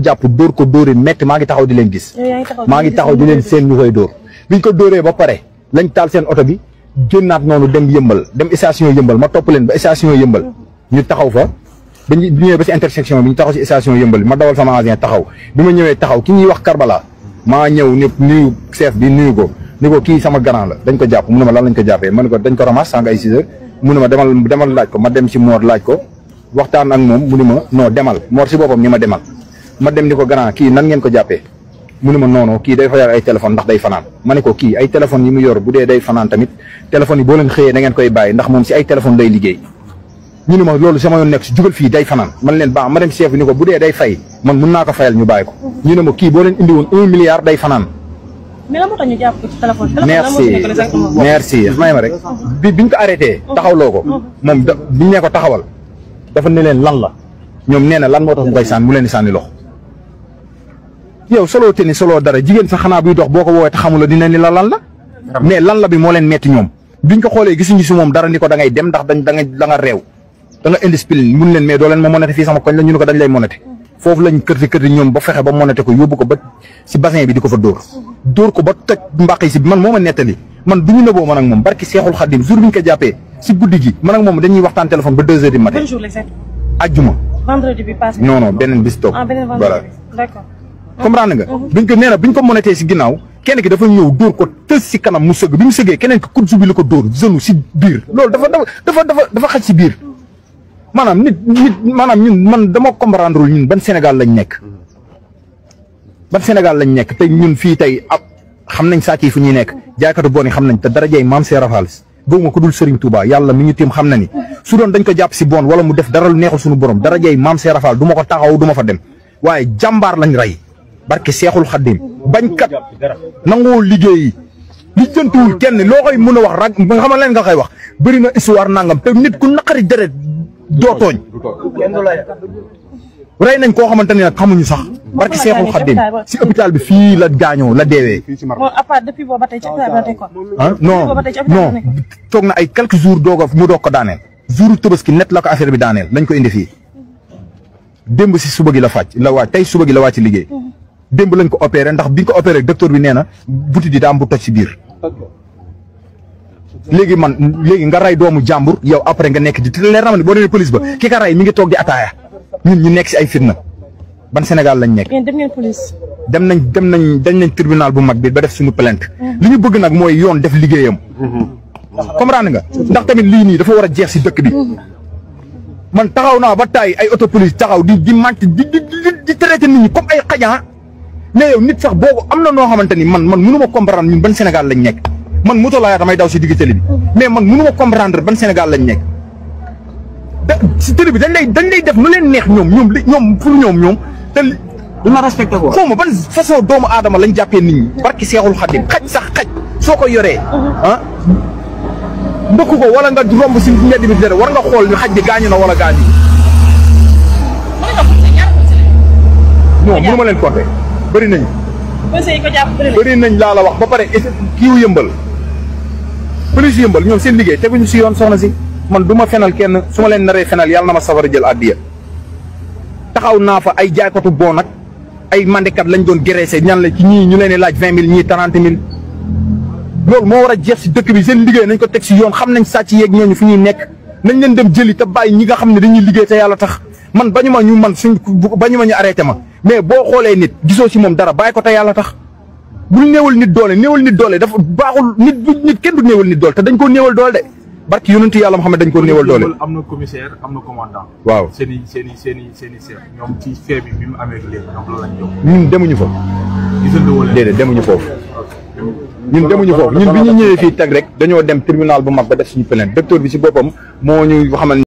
jàpp dóor ko dóori metti maa ngi taxaw di leen gis maa ngi taxaw di leen seen ñu koy dóor biñ ko dóoree ba pare lañ taal seen oto bi génnaat noonu dem yëmbal dem station yëmbal ma topp leen ba station yëmbal ñu taxaw fa ba ñu ñëwee ba si intersection bi ñu taxaw si station yëmbal ma dawal sama agent taxaw bi ma ñëwee taxaw ki ñuy wax Karbala maa ñëw ñëpp nuyu chef bi nuyu ko ni ko kii sama grand la dañ ko jàpp mu ne ma lan lañ ko jàppee ma ne ko dañ ko ramas sànq ay 6 heures mu ne ma demal laaj ko ma dem si Mor laaj ko waxtaan ak moom mu ne ma non demal Mor si boppam ni ma demal ma dem ni ko grand kii nan ngeen ko jàppee mu ne ma non kii day fa yor ay téléphone ndax day fanaan ma ne ko kii ay téléphone yi mu yor bu dee day fanaan tamit téléphone yi boo leen xëyee da ngeen koy bàyyi ndax moom si ay téléphone lay liggéey ñu ne ma loolu sama yoon nekk si jugal fii day fanaan man leen baax ma dem chef bi ni ko bu dee day fay man mun naa ko fayal ñu bàyyi ko ñu ne ma kii boo leen indi woon 1 milliard day fanaan. mais lan moo tax ñu jàpp ko ci téléphone. merci may ma rek biñ ko arrêté taxawloo ko moom biñ ne ko taxawal dafa ne leen lan la ñoom nee na lan moo tax mu koy sànni mu leen di sànni loxo yow soloo te ni soloo dara jigéen sax xanaa buy dox boo ko woowee te xamula dina ni la lan la mais lan la bi moo leen metti ñoom biñ ko xoolee gisuñu si moom dara ni ko da ngay dem ndax da nga réew da nga indiscipline mun leen mais doo leen ma monété fii sama koñ la ñu ne ko dañ lay monété foofu lañ kërti ñoom ba fexe ba monété ko yóbbu ko ba si bassin bi di ko fa dóor ko ba toj mbaq yi si man moo ma nettali man du ñu nëboo man ak moom barki Seexul Xadim jour bi ñu ko jàppee si guddi gi man ak moom dañuy waxtaan téléphone ba 2 heures du matin. Quel jour l'exact? Ajjuma. Vendredi bi passé. non beneen bis toog. beneen vendredi. voilà. D'accord. comprendre nga. biñ ko nee na biñ ko monété si ginnaaw kenn ki dafa ñëw dóor ko tës si kanam mu sëgg bi mu sëggee keneen ki kuddu bi la ko dóor genou si biir loolu dafa xaj si biir maanaam nit maanaam ñun man dama comprendre ñun ban Sénégal lañ nekk. ban Sénégal lañ nekk te ñun fii tey ab xam nañ sàcc yi fu ñuy nekk jaaykatu bon yi xam nañ te darajay maam Seera Faal boobu ma ko dul Serigne Touba yàlla mi ñu tiim xam na ni su doon dañ ko jàpp si bon wala mu def dara lu neexul suñu borom darajay maam Seera Faal du ma ko taxaw du ma fa dem waaye jàmbaar lañ rey barke Seexul Xaddim bañkat nangoo liggéeyi li jëntuwul kenn loo koy mën a wax rag nga xamal leen nga koy wax bëri na histoire nangam te nit ku naqari deret doo tooñ rey nañ koo xamante ne nag xamuñu sax barke Seexul Xaddim si hôpital bi fii la gaañoo la deewee. depuis boobu ba tey ci hôpital la nekkoon. non toog na ay quelques jours mu doog ko daaneel. jour Tabaski net la ko affaire bi daaneel lañ ko indi fii démb si suba gi la wàcc tey suba gi la wàcc liggéey démb lañ ko opéré ndax biñ ko opéré docteur bi nee na butit yi daa am bu toj si biir. léegi nga rey doomu jàmbur yow après nga nekk di te leer na ma ne boo demee police ba ki ka rey mi ngi toog di ataaya ñun ñu nekk si ay fitna ban Sénégal lañ nekk. dem ngeen police. dem nañ tribunal bu mag bi ba def suñu plainte. li ñu bëgg nag mooy yoon def liggéeyam. comprendre nga. ndax tamit lii nii dafa war a jeex si dëkk bi. man taxaw naa ba taay ay auto police taxaw di màcc di traité nit ñi comme ay xajaa mais yow nit sax boobu am na noo xamante ni man mënu ma comprendre ñun ban Sénégal lañ nekk man moto laa damay daw si digg télé bi mais man mënu ma comprendre ban Sénégal lañ nekk. si télé bi dañ lay def nu leen neex ñoom pour ñoom te dina respecté ko. xaw ma ban façon doomu aadama lañ jàppee nit ñi barki Seexul Xadim xaj soo ko yoree mbëkk ko wala nga romb si mbedd bi dara war nga xool ni xaj bi gaañu na wala gaañu. non mënu ma leen compter bëri nañ. bëri nañ laa la wax ba pare kiiwu yëmbal police yëmbal ñoom seen liggéey teguñu si yoon soxna si man du ma fenal kenn su ma leen naree fenal yàlla na ma safara jël àddiya taxaw naa fa ay jaaykatu bon nag ay mandekat lañ doon graissé ñan la ci ñii ñu leen di laaj 20 000 ñii 30 000 loolu moo war a jeex si dëkk bi seen liggéey nañ ko teg si yoon xam nañ sàcc yeeg ñooñu fu ñuy nekk nañ leen dem jëli te bàyyi ñi nga xam ne dañuy liggéey te yàlla tax man bañu ma ñu arrêté ma mais boo xoolee nit gisoo si moom dara bàyyi ko te yàlla tax bul néewal nit doole dafa baaxul nit kenn du néewal nit doole te dañ koo néewal doole de barki yonentu yàlla Muhammad dañ ko néewal doole. am na commissaire am na commandant. waaw seen i chef ñoom ci fee bi mu amee léegi ñoom loolu lañ jox. ñun demuñu fa. déedéet demuñu foofu. ñun demuñu foofu ñun bi ñu ñëwee fii teg rek dañoo dem tribunal bu mag ba def suñu plainte docteur bi si boppam moo ñu xamal